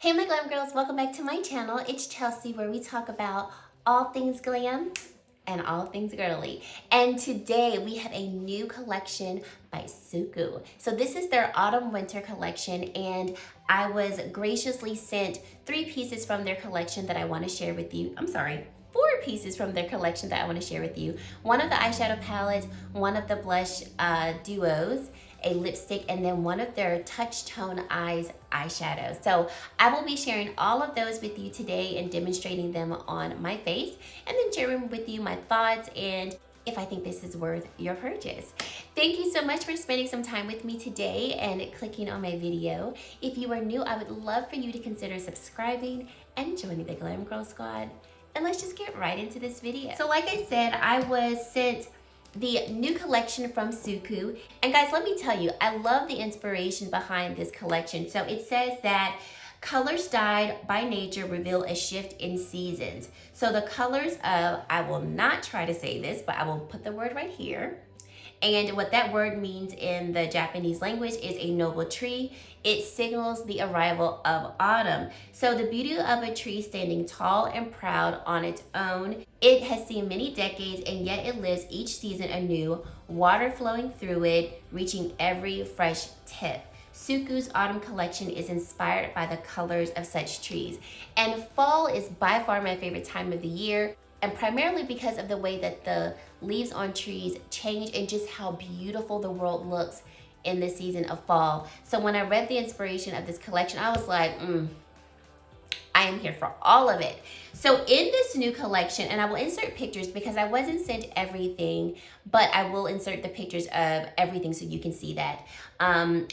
Hey my glam girls, welcome back to my channel. It's Chelsea, where we talk about all things glam and all things girly. And today we have a new collection by SUQQU. So this is their autumn winter collection, and I was graciously sent 3 pieces from their collection that I want to share with you. I'm sorry, 4 pieces from their collection that I want to share with you. One of the eyeshadow palettes, one of the blush duos, a lipstick, and then one of their touch tone eyes eyeshadows. So I will be sharing all of those with you today and demonstrating them on my face, and then sharing with you my thoughts and if I think this is worth your purchase. Thank you so much for spending some time with me today and clicking on my video. If you are new, I would love for you to consider subscribing and joining the Glam Girl Squad. And let's just get right into this video. So like I said, I was sent the new collection from SUQQU. And guys, let me tell you, I love the inspiration behind this collection. So it says that colors dyed by nature reveal a shift in seasons. So the colors of, I will not try to say this, but I will put the word right here. And what that word means in the Japanese language is a noble tree. It signals the arrival of autumn. So the beauty of a tree standing tall and proud on its own. It has seen many decades, and yet it lives each season anew, water flowing through it, reaching every fresh tip. SUQQU's autumn collection is inspired by the colors of such trees. And fall is by far my favorite time of the year, and primarily because of the way that the leaves on trees change and just how beautiful the world looks in the season of fall. So when I read the inspiration of this collection, I was like, I am here for all of it. So in this new collection, and I will insert pictures because I wasn't sent everything, but I will insert the pictures of everything so you can see that.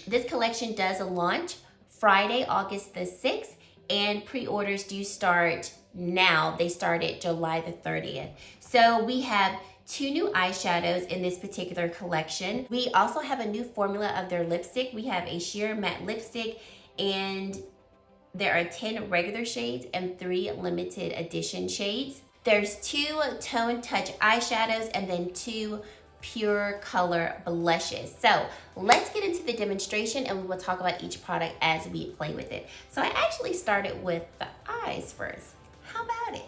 This collection does launch Friday, August the 6th, and pre-orders do start now. They started July the 30th. So we have 2 new eyeshadows in this particular collection. We also have a new formula of their lipstick. We have a sheer matte lipstick, and there are 10 regular shades and 3 limited edition shades. There's 2 Tone Touch eyeshadows and then 2 pure color blushes. So let's get into the demonstration, and we will talk about each product as we play with it. So I actually started with the eyes first. How about it?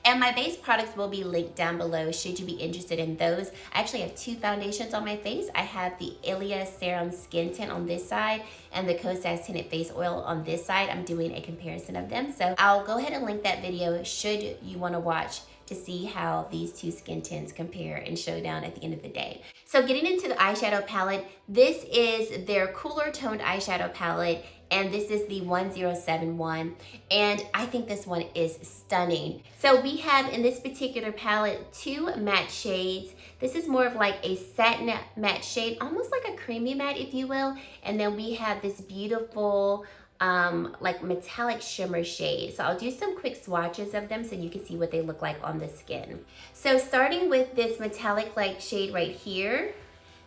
And my base products will be linked down below should you be interested in those. I actually have 2 foundations on my face. I have the Ilia Serum Skin Tint on this side and the Cosas Tinted Face Oil on this side. I'm doing a comparison of them. So I'll go ahead and link that video should you want to watch to see how these 2 skin tints compare and show down at the end of the day. So getting into the eyeshadow palette, this is their cooler toned eyeshadow palette, and this is the 1071, and I think this one is stunning. So we have in this particular palette 2 matte shades. This is more of like a satin matte shade, almost like a creamy matte, if you will, and then we have this beautiful like metallic shimmer shade. So I'll do some quick swatches of them so you can see what they look like on the skin. So starting with this metallic like shade right here,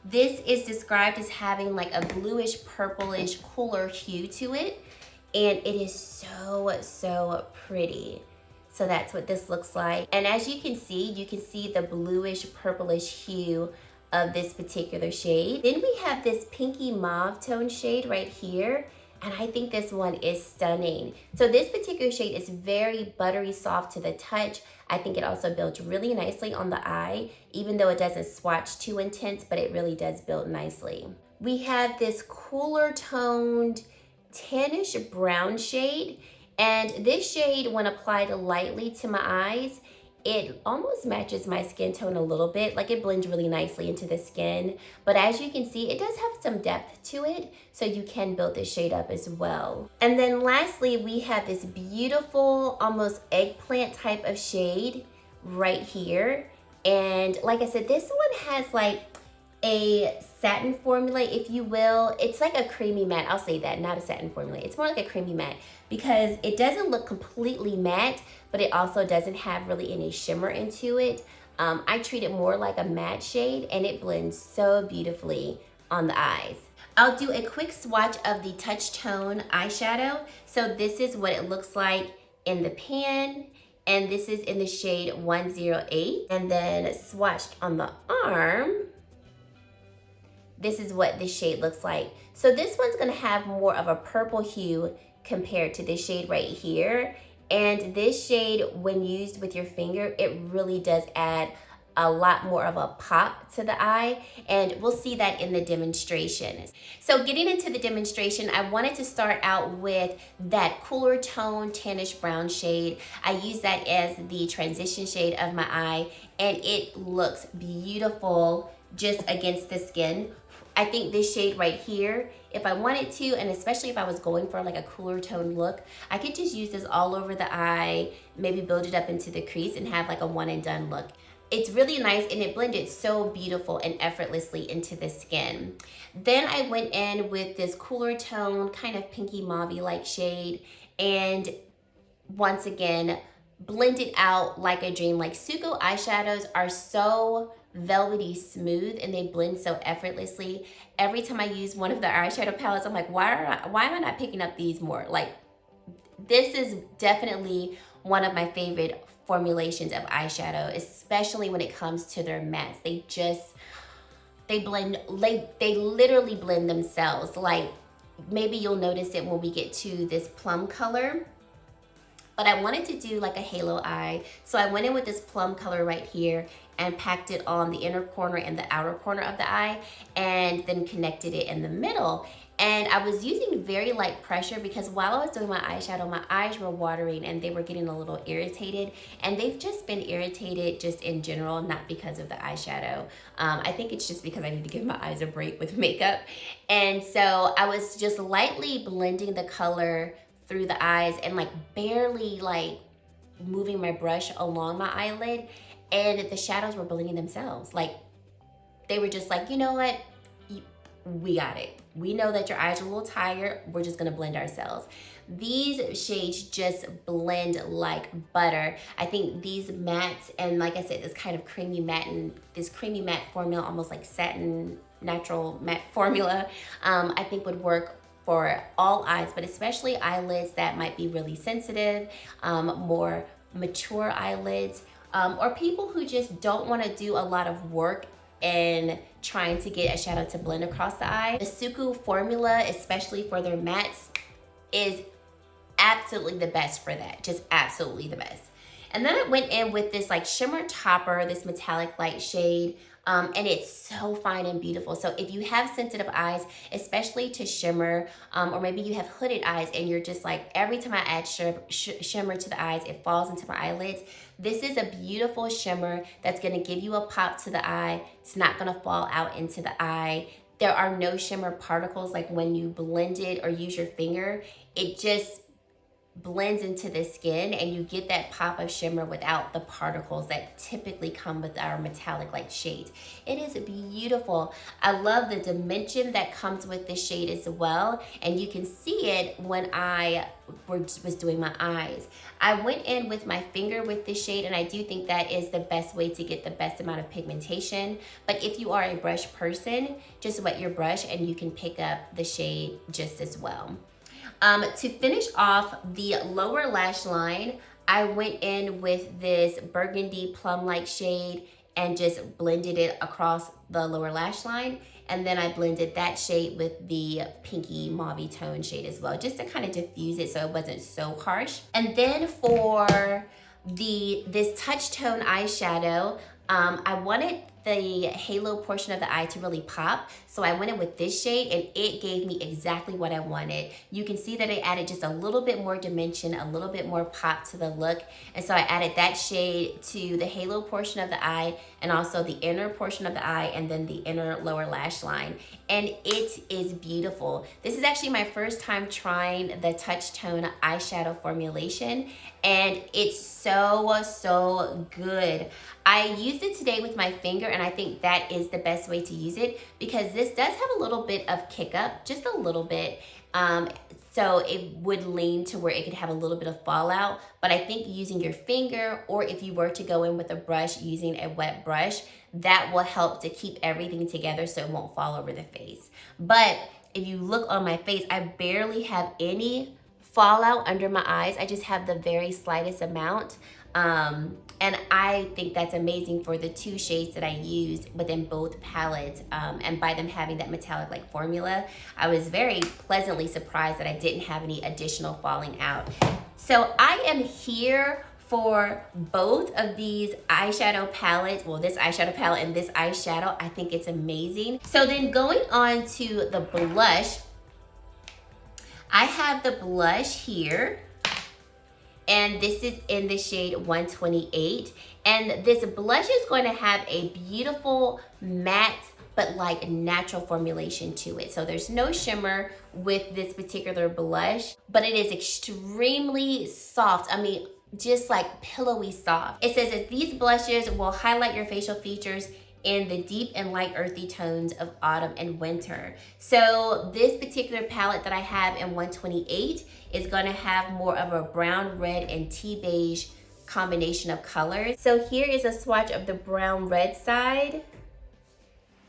this is described as having like a bluish purplish cooler hue to it, and it is so pretty. So that's what this looks like, and as you can see the bluish purplish hue of this particular shade. Then we have this pinky mauve tone shade right here, and I think this one is stunning. So this particular shade is very buttery soft to the touch. I think it also builds really nicely on the eye, even though it doesn't swatch too intense, but it really does build nicely. We have this cooler toned tannish brown shade, and this shade, when applied lightly to my eyes, it almost matches my skin tone a little bit. Like, it blends really nicely into the skin. But as you can see, it does have some depth to it, so you can build this shade up as well. And then lastly, we have this beautiful, almost eggplant type of shade right here. And like I said, this one has like a satin formula, if you will. It's like a creamy matte. I'll say that, not a satin formula. It's more like a creamy matte because it doesn't look completely matte, but it also doesn't have really any shimmer into it. I treat it more like a matte shade, and it blends so beautifully on the eyes. I'll do a quick swatch of the Touch Tone eyeshadow. So this is what it looks like in the pan, and this is in the shade 108. And then swatched on the arm, this is what this shade looks like. So this one's gonna have more of a purple hue compared to this shade right here. And this shade, when used with your finger, it really does add a lot more of a pop to the eye, and we'll see that in the demonstration. So getting into the demonstration, I wanted to start out with that cooler tone tannish brown shade. I use that as the transition shade of my eye, and it looks beautiful just against the skin. I think this shade right here, if I wanted to, and especially if I was going for like a cooler tone look, I could just use this all over the eye, maybe build it up into the crease and have like a one and done look. It's really nice, and it blended so beautiful and effortlessly into the skin. Then I went in with this cooler tone, kind of pinky mauve-y like shade, and once again, blended out like a dream. Like SUQQU eyeshadows are so velvety smooth and they blend so effortlessly. Every time I use one of the eyeshadow palettes, I'm like, why am I not picking up these more? Like, this is definitely one of my favorite formulations of eyeshadow, especially when it comes to their mattes. They blend, they literally blend themselves. Like, maybe you'll notice it when we get to this plum color, but I wanted to do like a halo eye. So I went in with this plum color right here and packed it on the inner corner and the outer corner of the eye, and then connected it in the middle. And I was using very light pressure because while I was doing my eyeshadow, my eyes were watering and they were getting a little irritated. And they've just been irritated just in general, not because of the eyeshadow. I think it's just because I need to give my eyes a break with makeup. And so I was just lightly blending the color through the eyes and like barely like moving my brush along my eyelid. And the shadows were blending themselves. Like, they were just like, you know what? We got it. We know that your eyes are a little tired. We're just gonna blend ourselves. These shades just blend like butter. I think these mattes, and like I said, this kind of creamy matte and this creamy matte formula, almost like satin natural matte formula, I think would work for all eyes, but especially eyelids that might be really sensitive, more mature eyelids, or people who just don't want to do a lot of work and trying to get a shadow to blend across the eye. The SUQQU formula, especially for their mattes, is absolutely the best for that. Just absolutely the best. And then I went in with this like shimmer topper, this metallic light shade, and it's so fine and beautiful. So if you have sensitive eyes, especially to shimmer, or maybe you have hooded eyes and you're just like, every time I add shimmer to the eyes, it falls into my eyelids. This is a beautiful shimmer that's gonna give you a pop to the eye. It's not gonna fall out into the eye. There are no shimmer particles. Like when you blend it or use your finger, it just blends into the skin and you get that pop of shimmer without the particles that typically come with our metallic light shades. It is beautiful. I love the dimension that comes with this shade as well, and you can see it when I was doing my eyes. I went in with my finger with this shade, and I do think that is the best way to get the best amount of pigmentation. But if you are a brush person, just wet your brush and you can pick up the shade just as well. To finish off the lower lash line, I went in with this burgundy plum-like shade and just blended it across the lower lash line. And then I blended that shade with the pinky mauve tone shade as well, just to kind of diffuse it so it wasn't so harsh. And then for this touch tone eyeshadow, I wanted the halo portion of the eye to really pop, so I went in with this shade and it gave me exactly what I wanted. You can see that it added just a little bit more dimension, a little bit more pop to the look, and so I added that shade to the halo portion of the eye and also the inner portion of the eye and then the inner lower lash line, and it is beautiful. This is actually my first time trying the touch tone eyeshadow formulation, and it's so good. I used it today with my finger, and I think that is the best way to use it because this does have a little bit of kick up, just a little bit. So it would lean to where it could have a little bit of fallout, but I think using your finger, or if you were to go in with a brush using a wet brush, that will help to keep everything together so it won't fall over the face. But if you look on my face, I barely have any fallout under my eyes. I just have the very slightest amount. And I think that's amazing for the 2 shades that I used within both palettes. And by them having that metallic like formula, I was very pleasantly surprised that I didn't have any additional falling out. So I am here for both of these eyeshadow palettes. Well, this eyeshadow palette and this eyeshadow, I think it's amazing. So then going on to the blush, I have the blush here. And this is in the shade 128. And this blush is going to have a beautiful matte, but like natural formulation to it. So there's no shimmer with this particular blush, but it is extremely soft. I mean, just like pillowy soft. It says that these blushes will highlight your facial features in the deep and light earthy tones of autumn and winter. So this particular palette that I have in 128 is gonna have more of a brown, red, and tea beige combination of colors. So here is a swatch of the brown red side.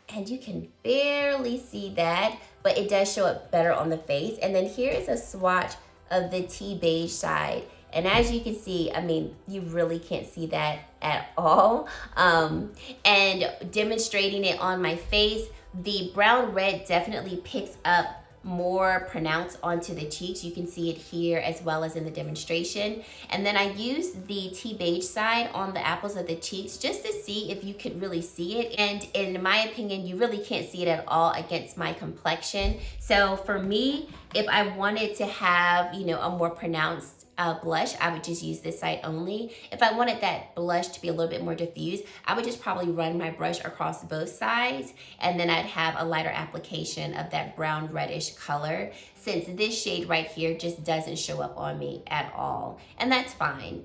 And you can barely see that, but it does show up better on the face. And then here is a swatch of the tea beige side. And as you can see, I mean, you really can't see that at all. And demonstrating it on my face, the brown red definitely picks up more pronounced onto the cheeks. You can see it here as well as in the demonstration. And then I used the tea beige side on the apples of the cheeks just to see if you could really see it. And in my opinion, you really can't see it at all against my complexion. So for me, if I wanted to have, you know, a more pronounced blush, I would just use this side only. If I wanted that blush to be a little bit more diffused, I would just probably run my brush across both sides, and then I'd have a lighter application of that brown reddish color, since this shade right here just doesn't show up on me at all. And that's fine,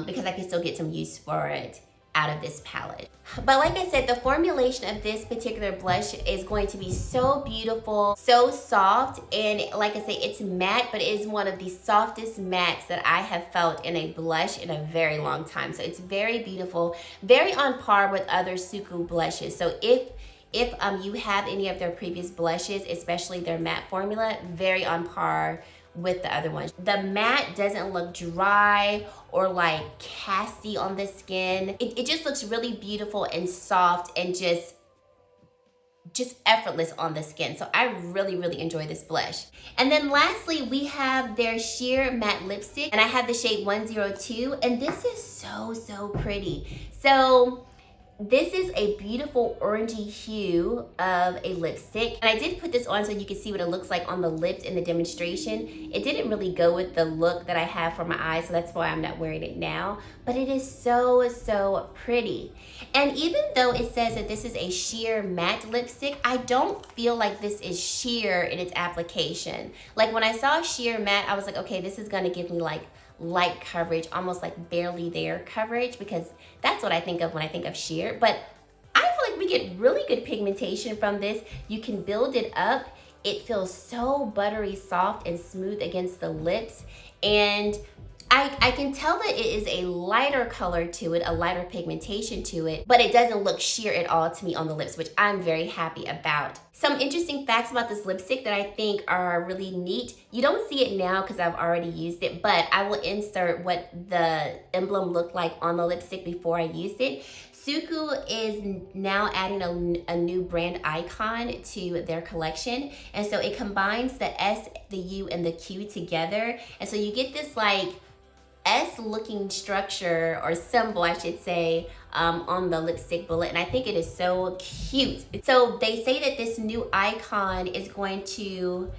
because I can still get some use for it out of this palette. But like I said, the formulation of this particular blush is going to be so beautiful, so soft, and like I say, it's matte, but it is one of the softest mattes that I have felt in a blush in a very long time. So it's very beautiful, very on par with other SUQQU blushes. So if you have any of their previous blushes, especially their matte formula, very on par with the other ones. The matte doesn't look dry or like casty on the skin. It just looks really beautiful and soft and just effortless on the skin. So I really, really enjoy this blush. And then lastly, we have their sheer matte lipstick, and I have the shade 102, and this is so pretty. So this is a beautiful orangey hue of a lipstick. And I did put this on so you can see what it looks like on the lips in the demonstration. It didn't really go with the look that I have for my eyes, so that's why I'm not wearing it now. But it is so pretty. And even though it says that this is a sheer matte lipstick, I don't feel like this is sheer in its application. Like when I saw sheer matte, I was like, okay, this is gonna give me like light coverage, almost like barely there coverage, because that's what I think of when I think of sheer. But I feel like we get really good pigmentation from this. You can build it up. It feels so buttery soft and smooth against the lips, and I can tell that it is a lighter color to it, a lighter pigmentation to it, but it doesn't look sheer at all to me on the lips, which I'm very happy about. Some interesting facts about this lipstick that I think are really neat. You don't see it now because I've already used it, but I will insert what the emblem looked like on the lipstick before I used it. SUQQU is now adding a new brand icon to their collection, and so it combines the S, the U, and the Q together, and so you get this like S-looking structure, or symbol I should say, on the lipstick bullet, and I think it is so cute. So they say that this new icon is going to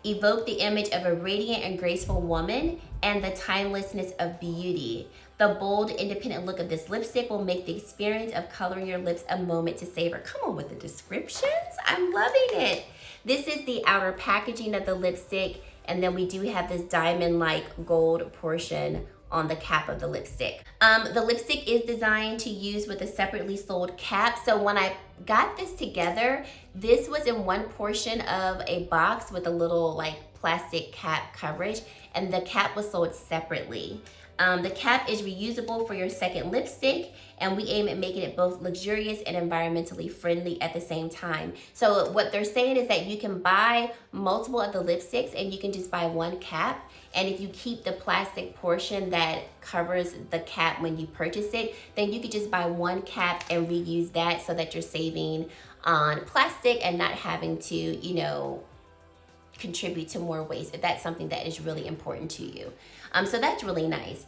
evoke the image of a radiant and graceful woman and the timelessness of beauty. The bold, independent look of this lipstick will make the experience of coloring your lips a moment to savor. Come on with the descriptions. I'm loving it. This is the outer packaging of the lipstick, and then we do have this diamond-like gold portion on the cap of the lipstick. The lipstick is designed to use with a separately sold cap. So when I got this together, this was in one portion of a box with a little like plastic cap coverage, and the cap was sold separately. The cap is reusable for your second lipstick, and we aim at making it both luxurious and environmentally friendly at the same time. So what they're saying is that you can buy multiple of the lipsticks and you can just buy one cap. And if you keep the plastic portion that covers the cap when you purchase it, then you could just buy one cap and reuse that so that you're saving on plastic and not having to, you know, contribute to more waste if that's something that is really important to you. So that's really nice.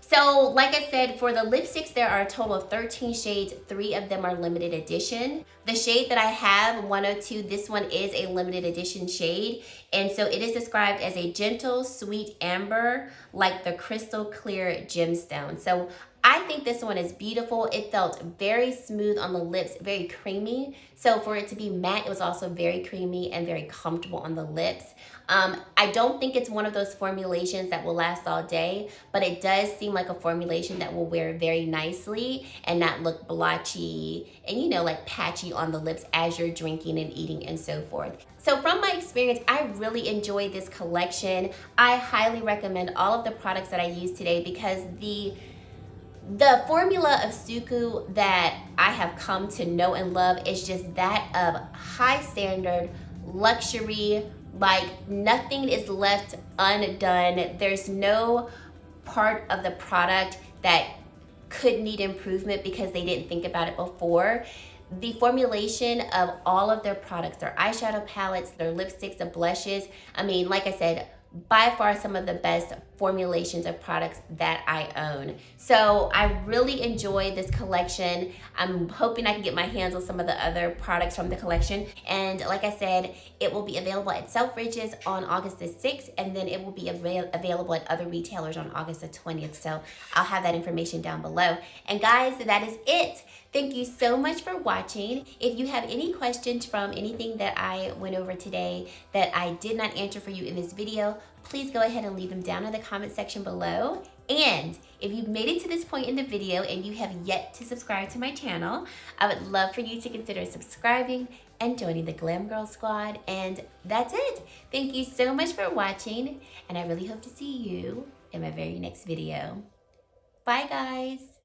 So like I said, for the lipsticks, there are a total of 13 shades. 3 of them are limited edition. The shade that I have, 102, this one is a limited edition shade. And so it is described as a gentle, sweet amber, like the crystal clear gemstone. So I think this one is beautiful. It felt very smooth on the lips, very creamy. So for it to be matte, it was also very creamy and very comfortable on the lips. I don't think it's one of those formulations that will last all day, but it does seem like a formulation that will wear very nicely and not look blotchy and, you know, like patchy on the lips as you're drinking and eating and so forth. So from my experience, I really enjoyed this collection. I highly recommend all of the products that I used today because the formula of SUQQU that I have come to know and love is just that of high standard, luxury, like nothing is left undone. There's no part of the product that could need improvement because they didn't think about it before. The formulation of all of their products, their eyeshadow palettes, their lipsticks, the blushes, I mean, like I said, by far some of the best formulations of products that I own. So I really enjoyed this collection. I'm hoping I can get my hands on some of the other products from the collection. And like I said, it will be available at Selfridges on August the 6th, and then it will be available at other retailers on August the 20th. So I'll have that information down below. And guys, that is it. Thank you so much for watching. If you have any questions from anything that I went over today that I did not answer for you in this video, please go ahead and leave them down in the comment section below. And if you've made it to this point in the video and you have yet to subscribe to my channel, I would love for you to consider subscribing and joining the Glam Girl Squad. And that's it. Thank you so much for watching, and I really hope to see you in my very next video. Bye, guys.